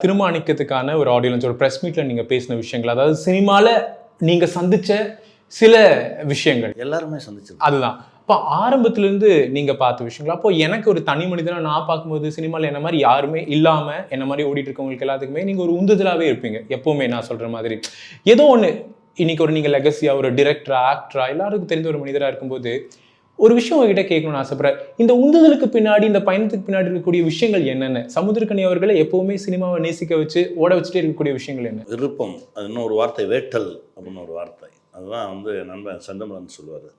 திருமாணிக்கத்துக்கான ஒரு audio launch, ஒரு press மீட்ல நீங்க பேசின விஷயங்கள், அதாவது சினிமால நீங்க சந்திச்ச சில விஷயங்கள் எல்லாருமே சந்திச்சிருக்கோம். அதுதான். அப்போ ஆரம்பத்துல இருந்து நீங்க பார்த்த விஷயங்கள். அப்போ எனக்கு ஒரு தனி மனிதனா நான் பார்க்கும்போது சினிமால என்ன மாதிரி யாருமே இல்லாம என்ன மாதிரி ஓடிட்டு இருக்கவங்களுக்கு எல்லாத்துக்குமே நீங்க ஒரு உந்துதலாவே இருப்பீங்க. எப்பவுமே நான் சொல்ற மாதிரி ஏதோ ஒண்ணு இன்னைக்கு ஒரு நீங்க லெகசியா, ஒரு டிரெக்டரா, ஆக்டரா, எல்லாருக்கும் தெரிந்த ஒரு மனிதரா இருக்கும்போது ஒரு விஷயம் உங்ககிட்ட கேட்கணும்னு ஆசைப்படுறேன். இந்த உந்துதலுக்கு பின்னாடி, இந்த பயணத்துக்கு பின்னாடி இருக்கக்கூடிய விஷயங்கள் என்னென்ன? சமுத்திரக்கனி அவர்களை எப்பவுமே சினிமாவை நேசிக்க வச்சு ஓட வச்சுட்டே இருக்கக்கூடிய விஷயங்கள் என்ன? விருப்பம். அது இன்னொரு வார்த்தை வேட்டல் அப்படின்னு ஒரு வார்த்தை. அதுதான் நண்பன் செந்தமிழன் சொல்லுவார்.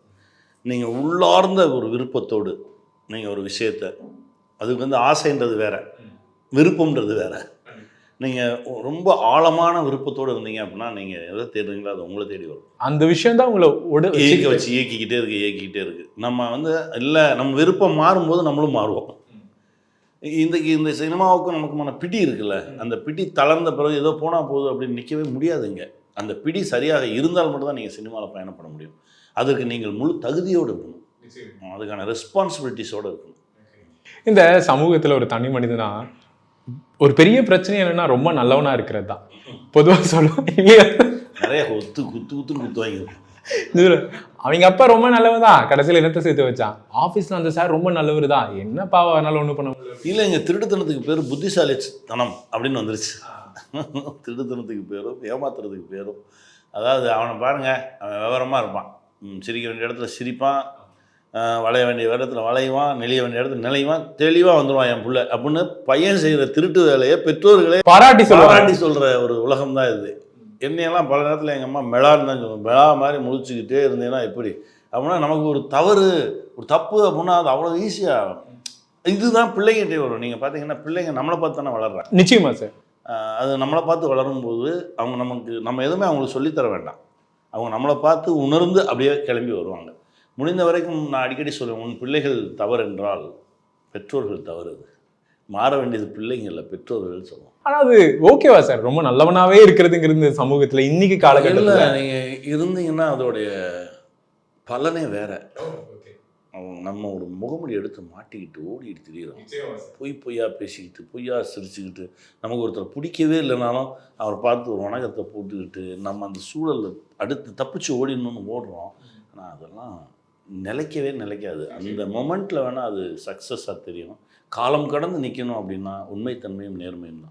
நீங்கள் உள்ளார்ந்த ஒரு விருப்பத்தோடு நீங்கள் ஒரு விஷயத்தை, அதுக்கு ஆசைன்றது வேற, விருப்பம்ன்றது வேற. நீங்கள் ரொம்ப ஆழமான விருப்பத்தோடு இருந்தீங்க அப்படின்னா நீங்கள் எதை தேடுறீங்களோ அது உங்களை தேடி வரும். அந்த விஷயம் தான் உங்களை இயக்கிக்கிட்டே இருக்கு. நம்ம இல்லை, நம்ம விருப்பம் மாறும்போது நம்மளும் மாறுவோம். இந்த சினிமாவுக்கும் நமக்குமான பிடி இருக்குல்ல, அந்த பிடி தளர்ந்த பிறகு ஏதோ போனால் போதும் அப்படின்னு நிற்கவே முடியாதுங்க. அந்த பிடி சரியாக இருந்தால் மட்டும்தான் நீங்கள் சினிமாவில் பயணப்பட முடியும். அதற்கு நீங்கள் முழு தகுதியோடு இருக்கணும், அதுக்கான ரெஸ்பான்சிபிலிட்டிஸோடு இருக்கணும். இந்த சமூகத்தில் ஒரு தனி மனிதனா ஒரு பெரிய பிரச்சனை என்னன்னா ரொம்ப நல்லவனா இருக்கிறது தான். பொதுவாக சொல்லுவோம் இல்லையா, நிறைய குத்து வாங்கி அவங்க அப்பா ரொம்ப நல்லவன் தான், கடைசியில் என்னத்தை சேர்த்து வச்சான். ஆஃபீஸில் அந்த சார் ரொம்ப நல்லவர் தான், என்ன பாவம் அதனால ஒன்றும் பண்ண முடியல. இல்லை, இங்கே திருட்டுத்தனத்துக்கு பேர் புத்திசாலித்தனம் அப்படின்னு வந்துருச்சு. திருட்டுத்தனத்துக்கு பேரும் ஏமாத்துறதுக்கு பேரும். அதாவது அவனை பாருங்கள், அவன் விவரமாக இருப்பான், சிரிக்க வேண்டிய இடத்துல சிரிப்பான், வளைய வேண்டிய இடத்துல வளைவான், நெளிய வேண்டிய இடத்துல நிலைவான், தெளிவாக வந்துடுவான் என் பிள்ளை அப்படின்னு பையன் செய்கிற திருட்டு வேலையை பெற்றோர்களே பாராட்டி சொல்கிற ஒரு உலகம் தான் இது. என்னையெல்லாம் பல நேரத்தில் எங்கள் அம்மா மெளா மாதிரி முழிச்சுக்கிட்டே இருந்தேன்னா எப்படி அப்படின்னா, நமக்கு ஒரு தவறு, ஒரு தப்பு அப்படின்னா அது அவ்வளோ ஈஸியாக, இதுதான் பிள்ளைங்கிட்டே வரும். நீங்கள் பார்த்தீங்கன்னா பிள்ளைங்க நம்மளை பார்த்து தானே வளர்றாங்க. நிச்சயமா சார். அது நம்மளை பார்த்து வளரும்போது நம்ம எதுவுமே அவங்களுக்கு சொல்லித்தர வேண்டாம், அவங்க நம்மளை பார்த்து உணர்ந்து அப்படியே கிளம்பி வருவாங்க. முடிந்த வரைக்கும் நான் அடிக்கடி சொல்லுவேன், உன் பிள்ளைகள் தவறு என்றால் பெற்றோர்கள் தவறு, மாற வேண்டியது பிள்ளைங்க இல்லை பெற்றோர்கள் சொல்லுவோம். ஆனால் அது ஓகேவா சார்? ரொம்ப நல்லவனாகவே இருக்கிறதுங்கிறது சமூகத்தில் இன்னைக்கு காலகட்டத்தில் நீங்கள் இருந்தீங்கன்னா அதோடைய பலனே வேற. நம்ம ஒரு முகமுடி எடுத்து மாட்டிக்கிட்டு ஓடிட்டு திரியிறோம், பொய்யா பேசிக்கிட்டு, பொய்யா சிரிச்சுக்கிட்டு, நமக்கு ஒருத்தர் பிடிக்கவே இல்லைனாலும் அவரை பார்த்து ஒரு வணக்கத்தை போட்டுக்கிட்டு நம்ம அந்த சூழலில் அடுத்து தப்பிச்சு ஓடிடணும்னு ஓடுறோம். ஆனால் அதெல்லாம் நிலைக்காது. அந்த மொமெண்ட்டில் வேணால் அது சக்ஸஸாக தெரியும். காலம் கடந்து நிற்கணும் அப்படின்னா உண்மைத்தன்மையும் நேர்மையும் தான்.